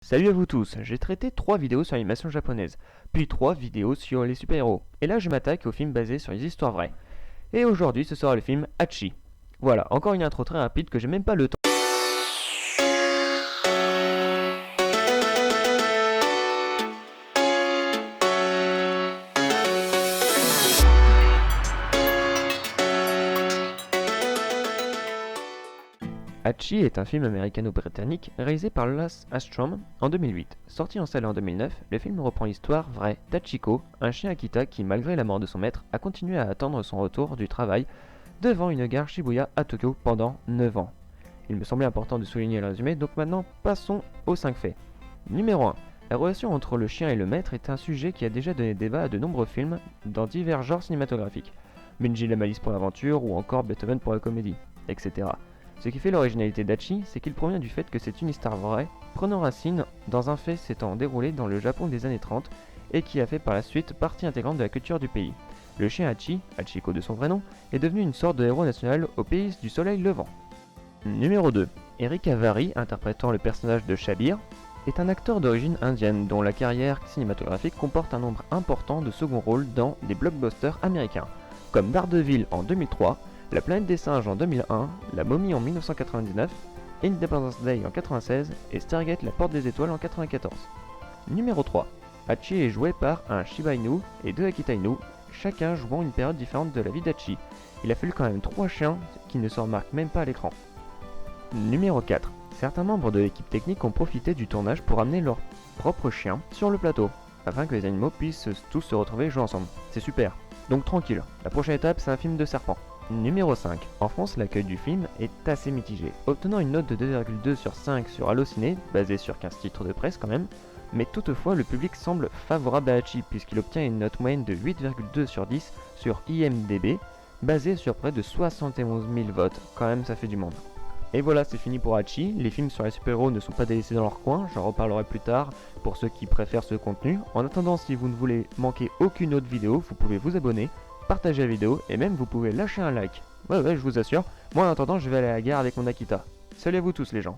Salut à vous tous, j'ai traité 3 vidéos sur l'animation japonaise, puis 3 vidéos sur les super-héros, et là je m'attaque aux films basés sur les histoires vraies. Et aujourd'hui ce sera le film Hachi. Voilà, encore une intro très rapide que j'ai même pas le temps. Hachi est un film américano-britannique réalisé par Lance Armstrong en 2008. Sorti en salle en 2009, le film reprend l'histoire vraie d'Hachiko, un chien Akita qui, malgré la mort de son maître, a continué à attendre son retour du travail devant une gare Shibuya à Tokyo pendant 9 ans. Il me semblait important de souligner le résumé, donc maintenant passons aux 5 faits. Numéro 1. La relation entre le chien et le maître est un sujet qui a déjà donné débat à de nombreux films dans divers genres cinématographiques. Benji la malice pour l'aventure ou encore Beethoven pour la comédie, etc. Ce qui fait l'originalité d'Hachi, c'est qu'il provient du fait que c'est une histoire vraie, prenant racine dans un fait s'étant déroulé dans le Japon des années 30 et qui a fait par la suite partie intégrante de la culture du pays. Le chien Hachi, Hachiko de son vrai nom, est devenu une sorte de héros national au pays du soleil levant. Numéro 2. Eric Avari, interprétant le personnage de Shabir, est un acteur d'origine indienne dont la carrière cinématographique comporte un nombre important de second rôles dans des blockbusters américains, comme Daredevil en 2003, La planète des singes en 2001, La momie en 1999, Independence Day en 1996 et Stargate La porte des étoiles en 1994. Numéro 3. Hachi est joué par un Shiba Inu et 2 Akita Inu, chacun jouant une période différente de la vie d'Hachi. Il a fallu quand même 3 chiens qui ne se remarquent même pas à l'écran. Numéro 4. Certains membres de l'équipe technique ont profité du tournage pour amener leurs propres chiens sur le plateau, afin que les animaux puissent tous se retrouver et jouer ensemble. C'est super. Donc tranquille, la prochaine étape c'est un film de serpent. Numéro 5. En France, l'accueil du film est assez mitigé, obtenant une note de 2,2 sur 5 sur Allociné, basée sur 15 titres de presse quand même, mais toutefois le public semble favorable à Hachi puisqu'il obtient une note moyenne de 8,2 sur 10 sur IMDB, basée sur près de 71 000 votes, quand même ça fait du monde. Et voilà, c'est fini pour Hachi. Les films sur les super-héros ne sont pas délaissés dans leur coin, j'en reparlerai plus tard pour ceux qui préfèrent ce contenu. En attendant, si vous ne voulez manquer aucune autre vidéo, vous pouvez vous abonner, partager la vidéo et même vous pouvez lâcher un like. Ouais, je vous assure. Moi en attendant, je vais aller à la gare avec mon Akita. Salut à vous tous les gens.